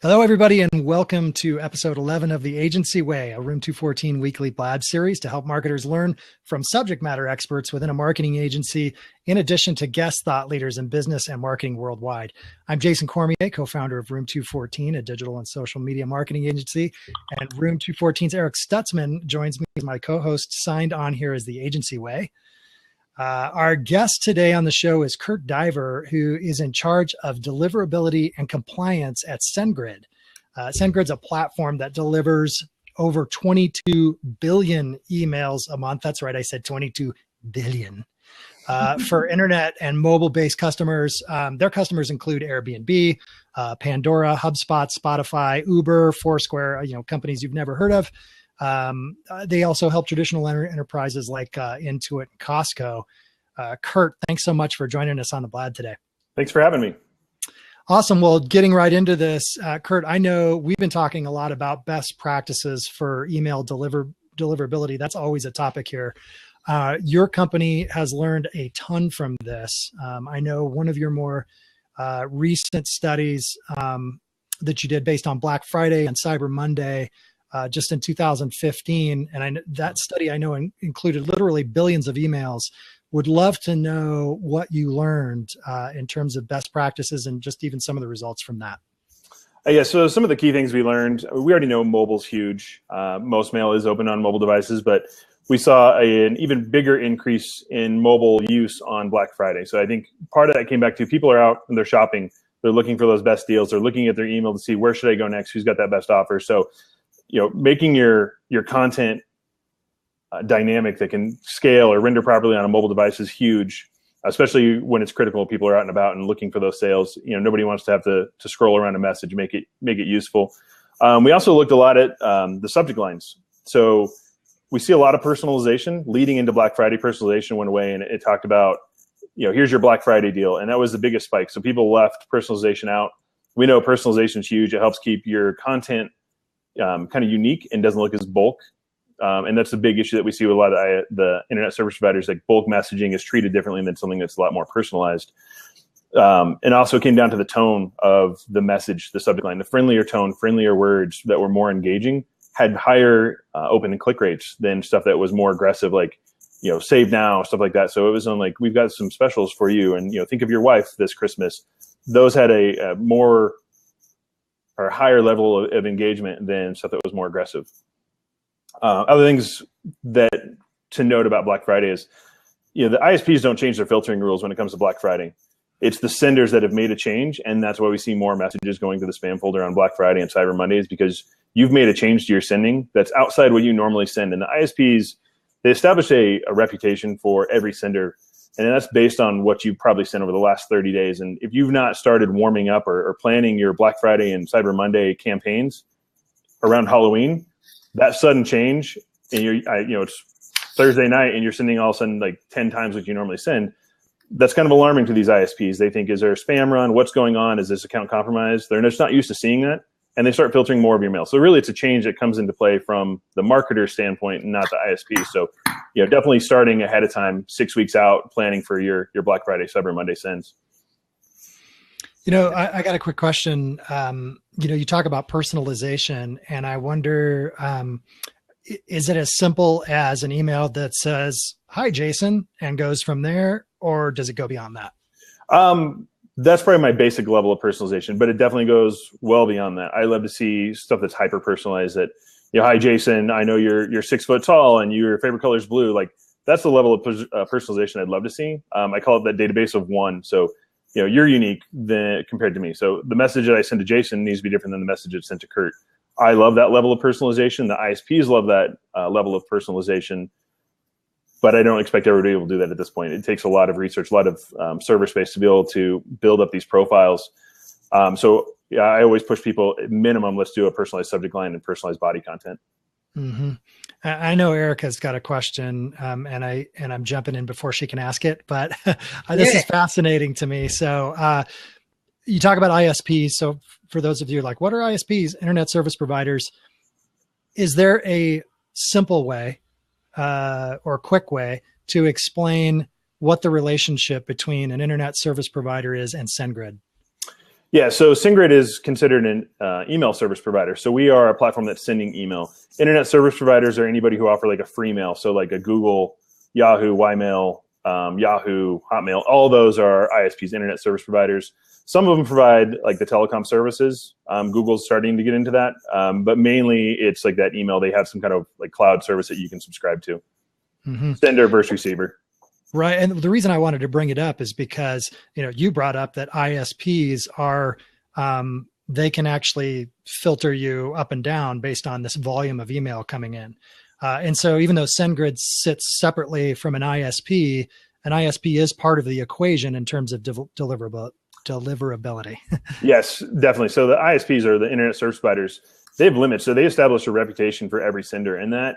Hello, everybody, and welcome to episode 11 of The Agency Way, a Room 214 weekly blab series to help marketers learn from subject matter experts within a marketing agency, in addition to guest thought leaders in business and marketing worldwide. I'm Jason Cormier, co-founder of Room 214, a digital and social media marketing agency, and Room 214's Eric Stutzman joins me as my co-host, signed on here as The Agency Way. Our guest today on the show is Kurt Diver, who is in charge of deliverability and compliance at SendGrid. SendGrid's a platform that delivers over 22 billion emails a month. That's right, I said 22 billion. For internet and mobile-based customers. Their customers include Airbnb, Pandora, HubSpot, Spotify, Uber, Foursquare, companies you've never heard of. They also help traditional enterprises like Intuit and Costco. Kurt, thanks so much for joining us on the Blab today. Thanks for having me. Awesome. Well, getting right into this, Kurt, I know we've been talking a lot about best practices for email deliverability. That's always a topic here. Your company has learned a ton from this. I know one of your more recent studies that you did based on Black Friday and Cyber Monday just in 2015. And that study I know included literally billions of emails. Would love to know what you learned in terms of best practices and just even some of the results from that. Yeah, so some of the key things we learned, we already know mobile's huge. Most mail is open on mobile devices, but we saw an even bigger increase in mobile use on Black Friday. So I think part of that came back to people are out and they're shopping. They're looking for those best deals. They're looking at their email to see where should I go next? Who's got that best offer? So making your content dynamic that can scale or render properly on a mobile device is huge, especially when it's critical. People are out and about and looking for those sales. Nobody wants to have to scroll around a message, make it useful. We also looked a lot at the subject lines. So we see a lot of personalization leading into Black Friday. Personalization went away and it talked about, here's your Black Friday deal. And that was the biggest spike. So people left personalization out. We know personalization is huge. It helps keep your content kind of unique and doesn't look as bulk. And that's a big issue that we see with a lot of the internet service providers. Like bulk messaging is treated differently than something that's a lot more personalized. And also it came down to the tone of the message, the subject line. The friendlier tone, friendlier words that were more engaging had higher open and click rates than stuff that was more aggressive, like, save now, stuff like that. So it was on like, we've got some specials for you. And, think of your wife this Christmas. Those had a more or higher level of engagement than stuff that was more aggressive. Other things that to note about Black Friday is, the ISPs don't change their filtering rules when it comes to Black Friday. It's the senders that have made a change, and that's why we see more messages going to the spam folder on Black Friday and Cyber Mondays, because you've made a change to your sending that's outside what you normally send. And the ISPs, they establish a reputation for every sender, and that's based on what you've probably sent over the last 30 days. And if you've not started warming up or planning your Black Friday and Cyber Monday campaigns around Halloween, that sudden change, and it's Thursday night and you're sending all of a sudden like 10 times what you normally send, that's kind of alarming to these ISPs. They think, is there a spam run? What's going on? Is this account compromised? They're just not used to seeing that, and they start filtering more of your mail. So really it's a change that comes into play from the marketer standpoint, not the ISP. So definitely starting ahead of time, 6 weeks out, planning for your Black Friday, Cyber Monday sends. I got a quick question. You talk about personalization, and I wonder, is it as simple as an email that says, "Hi, Jason," and goes from there, or does it go beyond that? That's probably my basic level of personalization, but it definitely goes well beyond that. I love to see stuff that's hyper personalized. That, "Hi, Jason, I know you're 6 foot tall and your favorite color is blue." Like that's the level of personalization I'd love to see. I call it that database of one. So you're unique compared to me. So the message that I send to Jason needs to be different than the message that's sent to Kurt. I love that level of personalization. The ISPs love that level of personalization, but I don't expect everybody to do that at this point. It takes a lot of research, a lot of server space to be able to build up these profiles. So I always push people, at minimum, let's do a personalized subject line and personalized body content. Mm-hmm. I know Erica's got a question, and I'm jumping in before she can ask it, but this is fascinating to me. So you talk about ISPs. So for those of you like, what are ISPs? Internet service providers. Is there a simple way or quick way to explain what the relationship between an internet service provider is and SendGrid? Yeah, so SendGrid is considered an email service provider. So we are a platform that's sending email. Internet service providers are anybody who offer like a free mail. So like a Google, Yahoo, Ymail, Yahoo, Hotmail. All those are ISPs, internet service providers. Some of them provide like the telecom services. Google's starting to get into that, but mainly it's like that email. They have some kind of like cloud service that you can subscribe to. Mm-hmm. Sender versus receiver. Right. And the reason I wanted to bring it up is because, you brought up that ISPs are, they can actually filter you up and down based on this volume of email coming in. And so even though SendGrid sits separately from an ISP is part of the equation in terms of deliverability. Yes, definitely. So the ISPs are the internet service providers. They have limits. So they establish a reputation for every sender. And that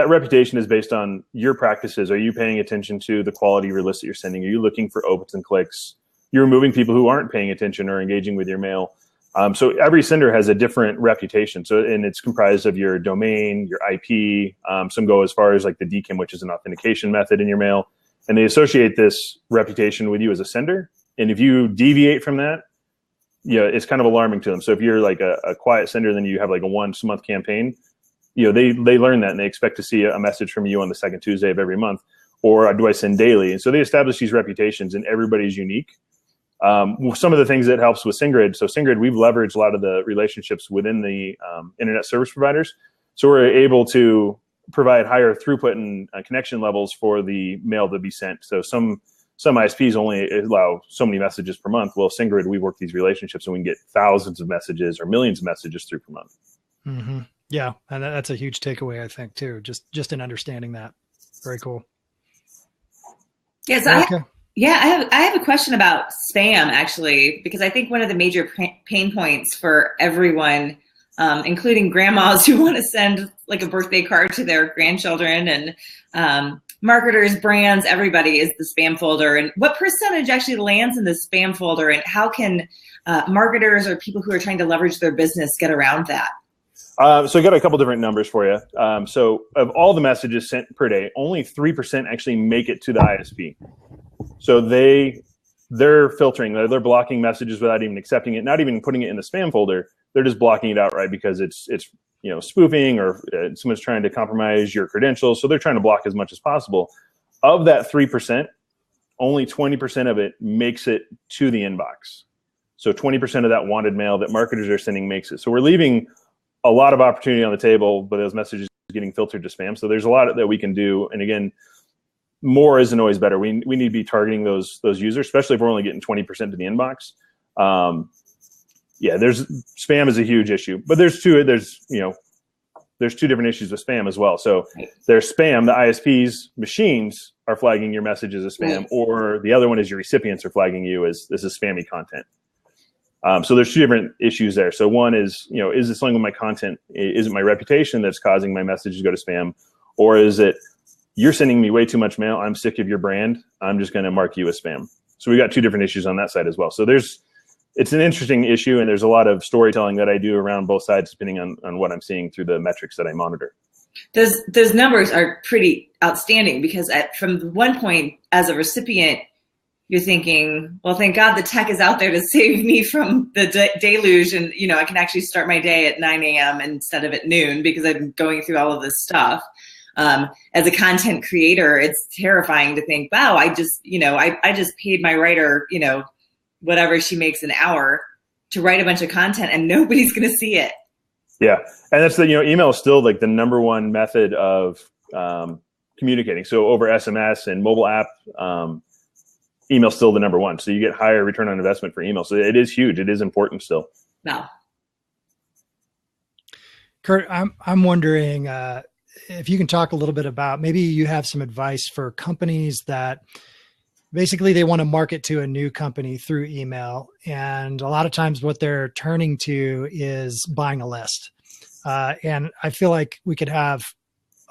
reputation is based on your practices. Are you paying attention to the quality of your list that you're sending? Are you looking for opens and clicks? You're removing people who aren't paying attention or engaging with your mail. So every sender has a different reputation. And it's comprised of your domain, your IP. Some go as far as like the DKIM, which is an authentication method in your mail. And they associate this reputation with you as a sender. And if you deviate from that, it's kind of alarming to them. So if you're like a quiet sender, then you have like a once a month campaign, they learn that and they expect to see a message from you on the second Tuesday of every month, or do I send daily? And so they establish these reputations, and everybody's unique. Some of the things that helps with SendGrid. So SendGrid, we've leveraged a lot of the relationships within the internet service providers. So we're able to provide higher throughput and connection levels for the mail to be sent. So some ISPs only allow so many messages per month. Well, SendGrid, we work these relationships and we can get thousands of messages or millions of messages through per month. Mm-hmm. Yeah, and that's a huge takeaway, I think, too. Just in understanding that. Very cool. Yes, okay. I have a question about spam, actually, because I think one of the major pain points for everyone, including grandmas who want to send like a birthday card to their grandchildren, and marketers, brands, everybody, is the spam folder. And what percentage actually lands in the spam folder, and how can marketers or people who are trying to leverage their business get around that? So I got a couple different numbers for you. So of all the messages sent per day, only 3% actually make it to the ISP. So they're filtering, they're blocking messages without even accepting it, not even putting it in the spam folder. They're just blocking it outright because it's spoofing, or someone's trying to compromise your credentials. So they're trying to block as much as possible. Of that 3%, only 20% of it makes it to the inbox. So 20% of that wanted mail that marketers are sending makes it. So we're leaving a lot of opportunity on the table, but those messages are getting filtered to spam. So there's a lot that we can do. And again, more isn't always better. We need to be targeting those users, especially if we're only getting 20% to the inbox. There's spam is a huge issue, but there's two different issues with spam as well. So there's spam, the ISP's machines are flagging your messages as spam, or the other one is your recipients are flagging you as this is spammy content. So there's two different issues there. So one is, is it something with my content? Is it my reputation that's causing my messages to go to spam? Or is it, you're sending me way too much mail, I'm sick of your brand, I'm just going to mark you as spam? So we got two different issues on that side as well. So it's an interesting issue, and there's a lot of storytelling that I do around both sides, depending on what I'm seeing through the metrics that I monitor. Those numbers are pretty outstanding, because from one point as a recipient, you're thinking, well, thank God the tech is out there to save me from the deluge. And, I can actually start my day at 9 a.m. instead of at noon, because I'm going through all of this stuff. As a content creator, it's terrifying to think, wow, I just paid my writer, whatever she makes an hour to write a bunch of content, and nobody's going to see it. Yeah. And that's email is still like the number one method of communicating. So over SMS and mobile app, email's still the number one. So you get higher return on investment for email. So it is huge. It is important still. Wow. Kurt, I'm wondering if you can talk a little bit about, maybe you have some advice for companies that basically they want to market to a new company through email. And a lot of times what they're turning to is buying a list. And I feel like we could have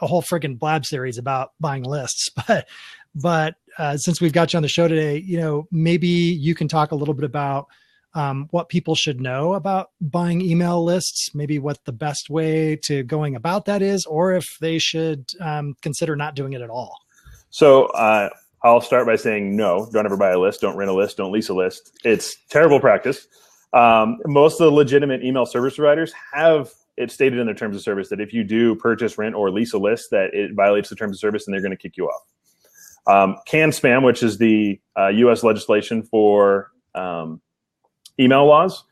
a whole friggin' blab series about buying lists, but since we've got you on the show today, maybe you can talk a little bit about what people should know about buying email lists, maybe what the best way to going about that is, or if they should consider not doing it at all. So I'll start by saying, no, don't ever buy a list, don't rent a list, don't lease a list. It's terrible practice. Most of the legitimate email service providers have it stated in their terms of service that if you do purchase, rent, or lease a list, that it violates the terms of service and they're going to kick you off. Can spam, which is the U.S. legislation for email laws,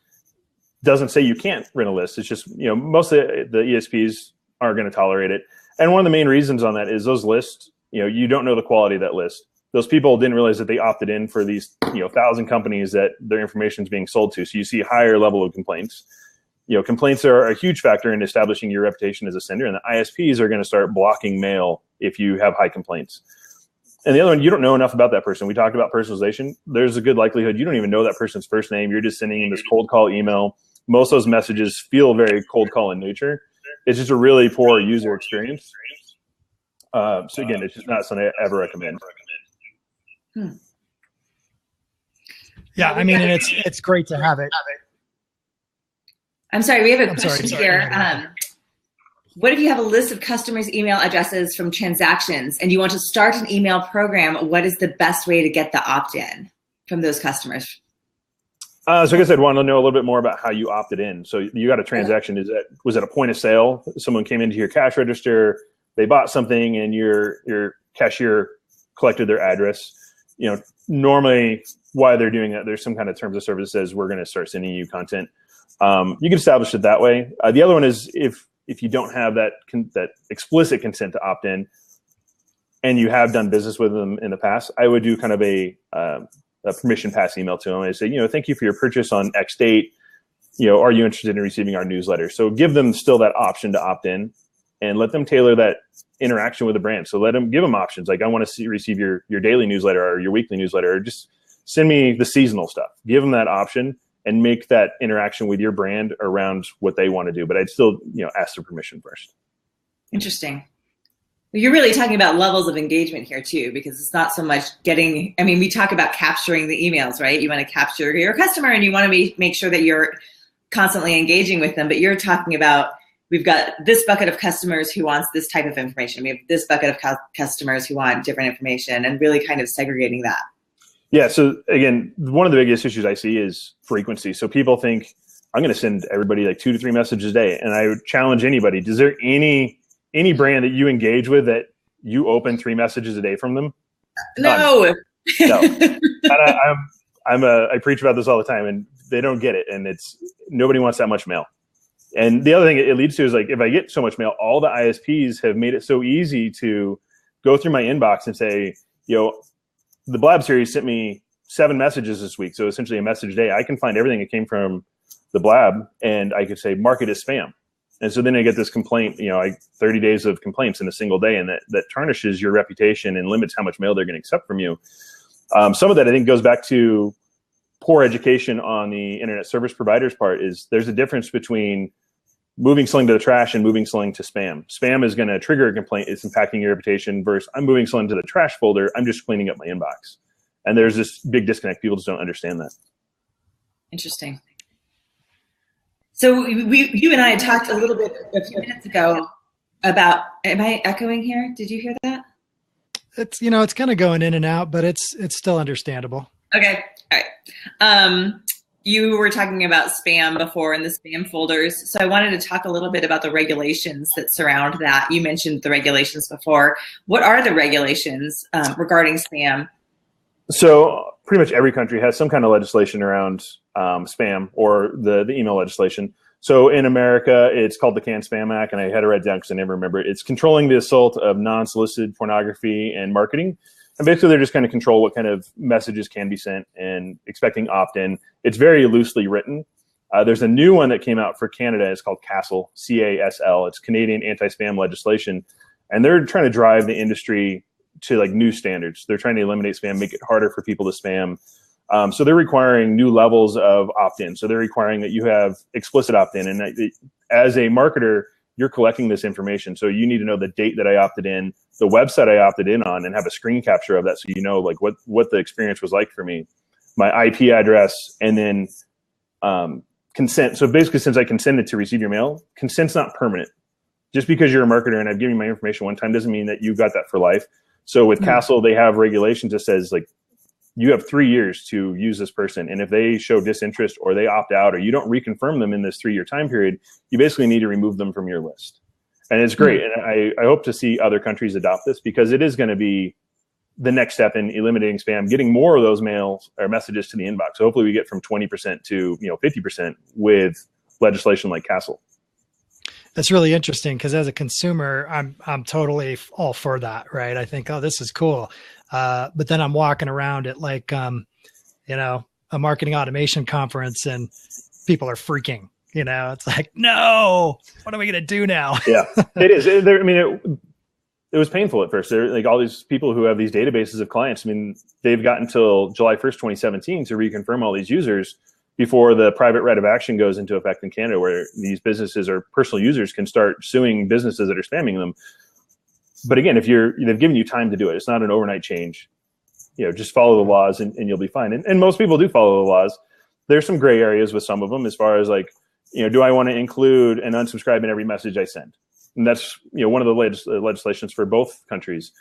doesn't say you can't rent a list. It's just, most of the ESPs aren't going to tolerate it. And one of the main reasons on that is those lists, you don't know the quality of that list. Those people didn't realize that they opted in for these, 1,000 companies that their information is being sold to. So you see a higher level of complaints. Complaints are a huge factor in establishing your reputation as a sender, and the ISPs are going to start blocking mail if you have high complaints. And the other one, you don't know enough about that person. We talked about personalization. There's a good likelihood you don't even know that person's first name. You're just sending them this cold call email. Most of those messages feel very cold call in nature. It's just a really poor user experience. So again, it's just not something I ever recommend. Yeah, I mean, and it's great to have it. I'm sorry, we have a question here. What if you have a list of customers' email addresses from transactions and you want to start an email program? What is the best way to get the opt-in from those customers? So I guess I'd want to know a little bit more about how you opted in. So you got a transaction. Was it a point of sale? Someone came into your cash register, they bought something, and your cashier collected their address. Normally why they're doing that, there's some kind of terms of service that says we're going to start sending you content. You can establish it that way. The other one is if you don't have that explicit consent to opt in, and you have done business with them in the past, I would do kind of a permission pass email to them and say, thank you for your purchase on X date. Are you interested in receiving our newsletter? So give them still that option to opt in, and let them tailor that interaction with the brand. So give them options. Like, I want to receive your daily newsletter or your weekly newsletter, or just send me the seasonal stuff. Give them that option and make that interaction with your brand around what they want to do. But I'd still, ask for permission first. Interesting. You're really talking about levels of engagement here too, because it's not so much we talk about capturing the emails, right? You want to capture your customer and you want to make sure that you're constantly engaging with them, but you're talking about, we've got this bucket of customers who wants this type of information. We have this bucket of customers who want different information, and really kind of segregating that. Yeah. So again, one of the biggest issues I see is frequency. So people think, I'm going to send everybody like 2 to 3 messages a day. And I would challenge anybody. Is there any brand that you engage with that you open 3 messages a day from them? No. No. I preach about this all the time, and they don't get it. And nobody wants that much mail. And the other thing it leads to is, like, if I get so much mail, all the ISPs have made it so easy to go through my inbox and say, the Blab series sent me 7 messages this week. So essentially a message a day. I can find everything that came from the Blab, and I could say, mark it as spam. And so then I get this complaint, 30 days of complaints in a single day, and that tarnishes your reputation and limits how much mail they're going to accept from you. Some of that, I think, goes back to poor education on the internet service provider's part. Is there's a difference between moving something to the trash and moving something to spam. Spam is going to trigger a complaint. It's impacting your reputation, versus I'm moving something to the trash folder. I'm just cleaning up my inbox. And there's this big disconnect. People just don't understand that. Interesting. So you and I had talked a little bit a few minutes ago about, am I echoing here? Did you hear that? It's, it's kind of going in and out, but it's still understandable. Okay. All right. You were talking about spam before and the spam folders. So I wanted to talk a little bit about the regulations that surround that. You mentioned the regulations before. What are the regulations regarding spam? So pretty much every country has some kind of legislation around spam, or the email legislation. So in America, it's called the Can Spam Act, and I had to write it down because I never remember it. It's controlling the assault of non-solicited pornography and marketing. And basically, they're just kind of control what kind of messages can be sent and expecting opt-in. It's very loosely written. There's a new one that came out for Canada. It's called CASL, C-A-S-L. It's Canadian anti-spam legislation. And they're trying to drive the industry to like new standards. They're trying to eliminate spam, make it harder for people to spam. So they're requiring new levels of opt-in. So they're requiring that you have explicit opt-in. And as a marketer, you're collecting this information. So you need to know the date that I opted in, the website I opted in on, and have a screen capture of that, so you know like what the experience was like for me, my IP address, and then consent. So basically, since I consented to receive your mail, consent's not permanent. Just because you're a marketer and I've given you my information one time doesn't mean that you got that for life. So with Castle, they have regulations that says like, you have 3 years to use this person. And if they show disinterest or they opt out or you don't reconfirm them in this 3-year time period, you basically need to remove them from your list. And it's great. And I hope to see other countries adopt this because it is going to be the next step in eliminating spam, getting more of those mails or messages to the inbox. So hopefully we get from 20% to 50% with legislation like Castle. That's really interesting because as a consumer, I'm totally all for that, right? I think, oh, this is cool. But then I'm walking around at like, a marketing automation conference and people are freaking, it's like, no, what are we going to do now? Yeah, it is. It was painful at first. Like all these people who have these databases of clients, they've got until July 1st, 2017 to reconfirm all these users before the private right of action goes into effect in Canada, where these businesses or personal users can start suing businesses that are spamming them. But again, if they've given you time to do it, it's not an overnight change. Just follow the laws and you'll be fine. And most people do follow the laws. There's some gray areas with some of them as far as like, do I want to include an unsubscribe in every message I send? And that's, one of the legislations for both countries.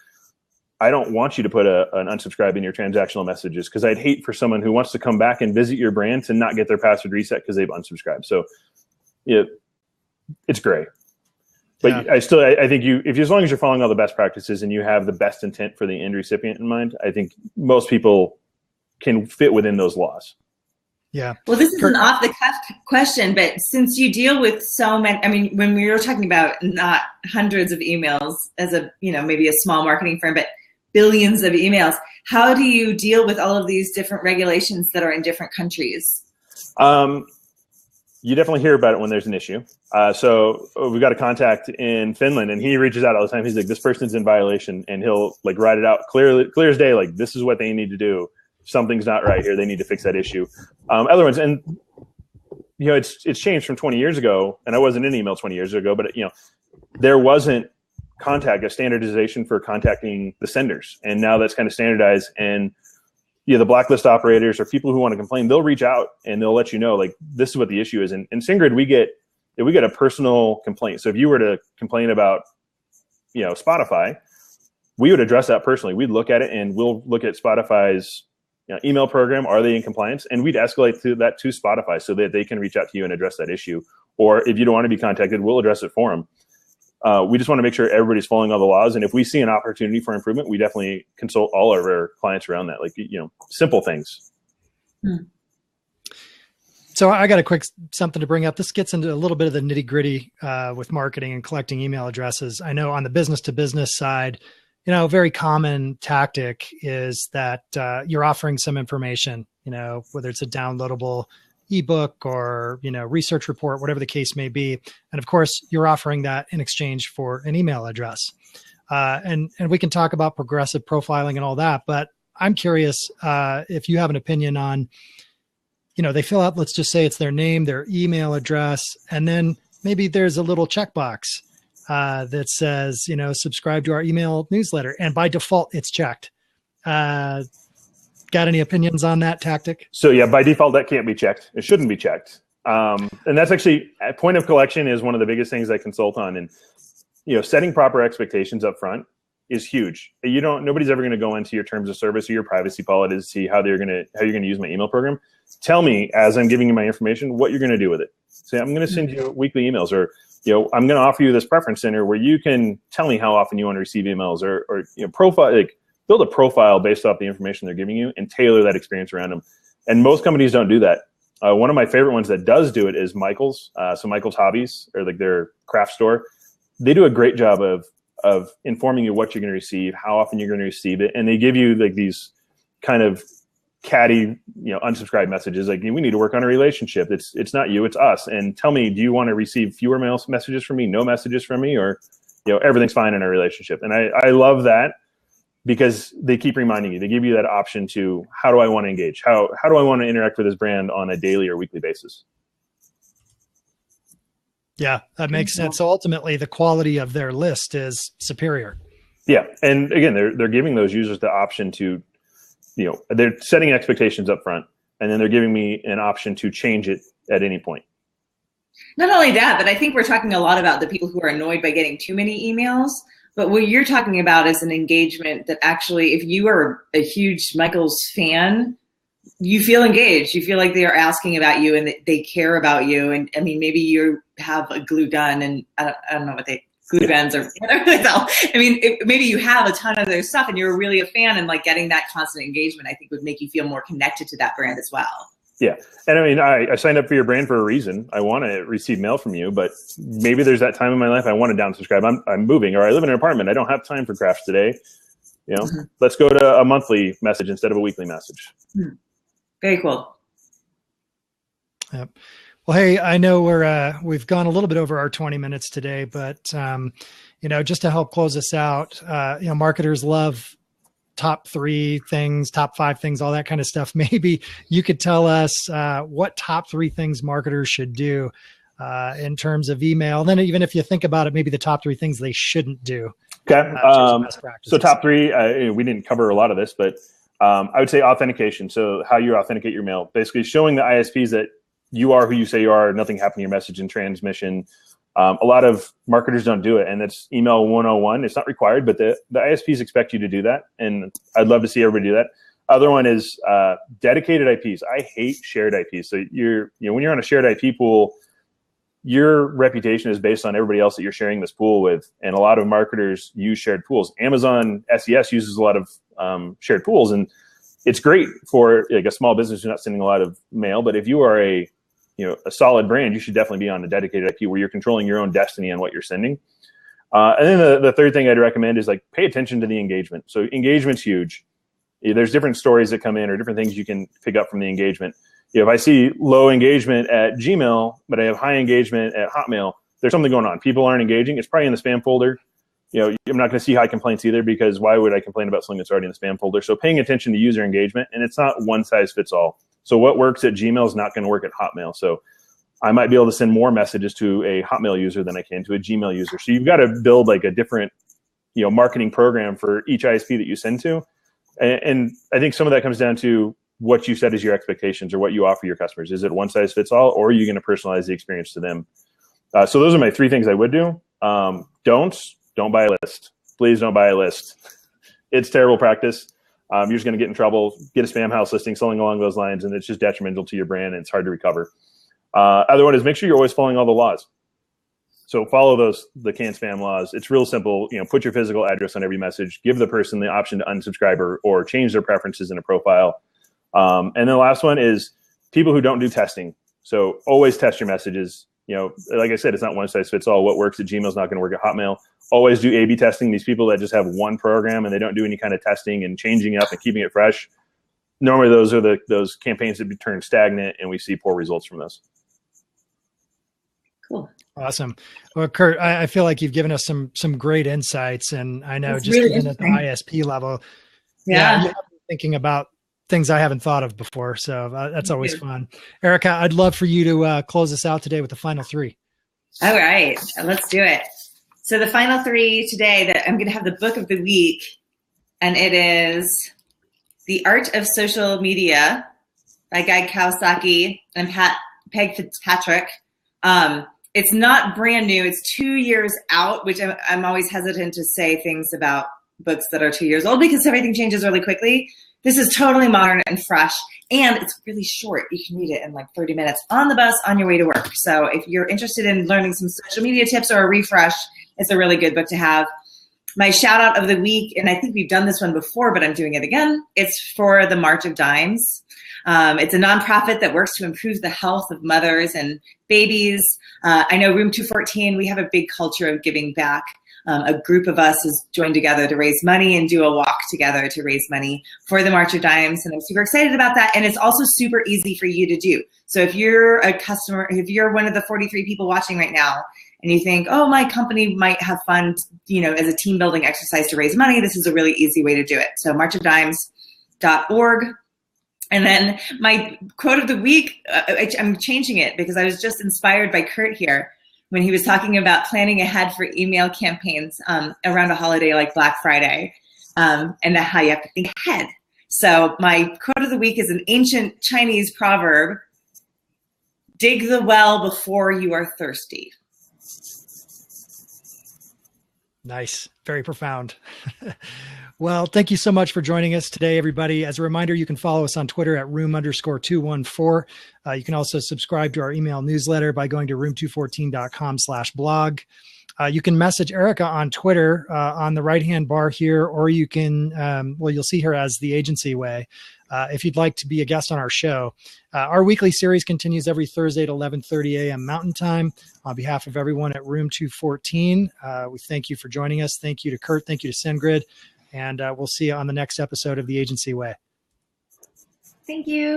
I don't want you to put an unsubscribe in your transactional messages because I'd hate for someone who wants to come back and visit your brand to not get their password reset because they've unsubscribed. So it's gray. But yeah. I think as long as you're following all the best practices and you have the best intent for the end recipient in mind, I think most people can fit within those laws. Yeah. Well, this is an off-the-cuff question, but since you deal with so many, when we were talking about not hundreds of emails as maybe a small marketing firm, but billions of emails, how do you deal with all of these different regulations that are in different countries? You definitely hear about it when there's an issue. So we've got a contact in Finland and he reaches out all the time. He's like, this person's in violation, and he'll like write it out clear as day. Like, this is what they need to do. Something's not right here. They need to fix that issue. Other ones, and it's changed from 20 years ago, and I wasn't in email 20 years ago, but there wasn't a standardization for contacting the senders, and now that's kind of standardized. And the blacklist operators or people who want to complain, they'll reach out and they'll let you know, like, this is what the issue is. And in SendGrid, we get a personal complaint. So if you were to complain about Spotify, we would address that personally. We'd look at it and we'll look at Spotify's email program. Are they in compliance? And we'd escalate that to Spotify so that they can reach out to you and address that issue. Or if you don't want to be contacted, we'll address it for them. We just want to make sure everybody's following all the laws. And if we see an opportunity for improvement, we definitely consult all of our clients around that, like, simple things. So I got a quick something to bring up. This gets into a little bit of the nitty gritty with marketing and collecting email addresses. I know on the business to business side, a very common tactic is that you're offering some information, whether it's a downloadable ebook or, research report, whatever the case may be. And of course, you're offering that in exchange for an email address. And we can talk about progressive profiling and all that, but I'm curious if you have an opinion on, they fill out, let's just say it's their name, their email address, and then maybe there's a little checkbox that says, subscribe to our email newsletter. And by default, it's checked. Got any opinions on that tactic? So yeah, by default, that can't be checked. It shouldn't be checked. And that's actually at point of collection is one of the biggest things I consult on. And, setting proper expectations up front is huge. Nobody's ever going to go into your terms of service or your privacy policy to see how you're going to use my email program. Tell me, as I'm giving you my information, what you're going to do with it. Say, I'm going to send you weekly emails, or, I'm going to offer you this preference center where you can tell me how often you want to receive emails, or profile, like, build a profile based off the information they're giving you and tailor that experience around them. And most companies don't do that. One of my favorite ones that does do it is Michael's. So Michael's Hobbies, or like their craft store. They do a great job of informing you what you're going to receive, how often you're going to receive it. And they give you like these kind of catty, unsubscribe messages. Like, we need to work on a relationship. It's not you, it's us. And tell me, do you want to receive fewer messages from me, no messages from me, or, everything's fine in our relationship? And I love that, because they keep reminding you. They give you that option to, how do I want to engage? How do I want to interact with this brand on a daily or weekly basis? Yeah, that makes sense. So ultimately, the quality of their list is superior. Yeah, and again, they're giving those users the option to, they're setting expectations up front, and then they're giving me an option to change it at any point. Not only that, but I think we're talking a lot about the people who are annoyed by getting too many emails. But what you're talking about is an engagement that actually, if you are a huge Michael's fan, you feel engaged. You feel like they are asking about you and they care about you. And I mean, maybe you have a glue gun and I don't know what glue guns or whatever they sell. I mean, maybe you have a ton of their stuff and you're really a fan, and like getting that constant engagement, I think would make you feel more connected to that brand as well. Yeah. And I mean, I signed up for your brand for a reason. I want to receive mail from you, but maybe there's that time in my life I want to downsubscribe. I'm moving, or I live in an apartment. I don't have time for crafts today. You know, let's go to a monthly message instead of a weekly message. Very cool. Yep. Well, hey, I know we've gone a little bit over our 20 minutes today, but just to help close us out, marketers love top 3 things, top 5 things, all that kind of stuff. Maybe you could tell us what top 3 things marketers should do in terms of email. And then even if you think about it, maybe the top 3 things they shouldn't do. Okay. So top 3, we didn't cover a lot of this, but I would say authentication. So how you authenticate your mail, basically showing the ISPs that you are who you say you are, nothing happened to your message in transmission. A lot of marketers don't do it, and that's email 101. It's not required, but the ISPs expect you to do that, and I'd love to see everybody do that. Other one is dedicated IPs. I hate shared IPs. So when you're on a shared IP pool, your reputation is based on everybody else that you're sharing this pool with, and a lot of marketers use shared pools. Amazon SES uses a lot of shared pools, and it's great for like a small business who's not sending a lot of mail. But if you are a solid brand, you should definitely be on a dedicated IP where you're controlling your own destiny on what you're sending. And then the third thing I'd recommend is like pay attention to the engagement. So engagement's huge. There's different stories that come in or different things you can pick up from the engagement. If I see low engagement at Gmail, but I have high engagement at Hotmail, there's something going on. People aren't engaging. It's probably in the spam folder. I'm not going to see high complaints either, because why would I complain about something that's already in the spam folder? So paying attention to user engagement, and it's not one size fits all. So what works at Gmail is not going to work at Hotmail. So I might be able to send more messages to a Hotmail user than I can to a Gmail user. So you've got to build like a different, marketing program for each ISP that you send to. And I think some of that comes down to what you set as your expectations or what you offer your customers. Is it one size fits all, or are you going to personalize the experience to them? So those are my 3 things I would do. Don't buy a list. Please don't buy a list. It's terrible practice. You're just going to get in trouble, get a spam house listing, something along those lines, and it's just detrimental to your brand, and it's hard to recover. Other one is make sure you're always following all the laws. So follow the can spam laws. It's real simple. Put your physical address on every message. Give the person the option to unsubscribe or change their preferences in a profile. And then the last one is people who don't do testing. So always test your messages. Like I said, it's not one size fits all. What works at Gmail is not going to work at Hotmail. Always do A/B testing. These people that just have one program and they don't do any kind of testing and changing it up and keeping it fresh, normally those are those campaigns that turn stagnant, and we see poor results from those. Cool. Awesome. Well, Kurt, I feel like you've given us some great insights, and I know That's just really even at the ISP level, you Yeah. have me thinking about things I haven't thought of before. So that's always fun. Erica, I'd love for you to close us out today with the final 3. All right, let's do it. So the final 3 today, that I'm going to have the book of the week, and it is The Art of Social Media by Guy Kawasaki and Peg Fitzpatrick. It's not brand new. It's 2 years out, which I'm always hesitant to say things about books that are 2 years old because everything changes really quickly. This is totally modern and fresh, and it's really short. You can read it in like 30 minutes on the bus on your way to work. So if you're interested in learning some social media tips or a refresh, it's a really good book to have. My shout out of the week, and I think we've done this one before, but I'm doing it again. It's for the March of Dimes. It's a nonprofit that works to improve the health of mothers and babies. I know Room 214, we have a big culture of giving back. A group of us has joined together to raise money and do a walk together to raise money for the March of Dimes. And I'm super excited about that. And it's also super easy for you to do. So if you're a customer, if you're one of the 43 people watching right now, and you think, oh, my company might have fun, as a team building exercise to raise money, this is a really easy way to do it. So marchofdimes.org. And then my quote of the week, I'm changing it because I was just inspired by Kurt here when he was talking about planning ahead for email campaigns around a holiday like Black Friday, and how you have to think ahead. So my quote of the week is an ancient Chinese proverb: dig the well before you are thirsty. Nice. Very profound. Well, thank you so much for joining us today, everybody. As a reminder, you can follow us on Twitter at room_214. You can also subscribe to our email newsletter by going to room214.com/blog. You can message Erica on Twitter on the right-hand bar here, or you can, you'll see her as The Agency Way. If you'd like to be a guest on our show. Our weekly series continues every Thursday at 11:30 a.m. Mountain Time. On behalf of everyone at Room 214, we thank you for joining us. Thank you to Kurt. Thank you to SendGrid. And we'll see you on the next episode of The Agency Way. Thank you.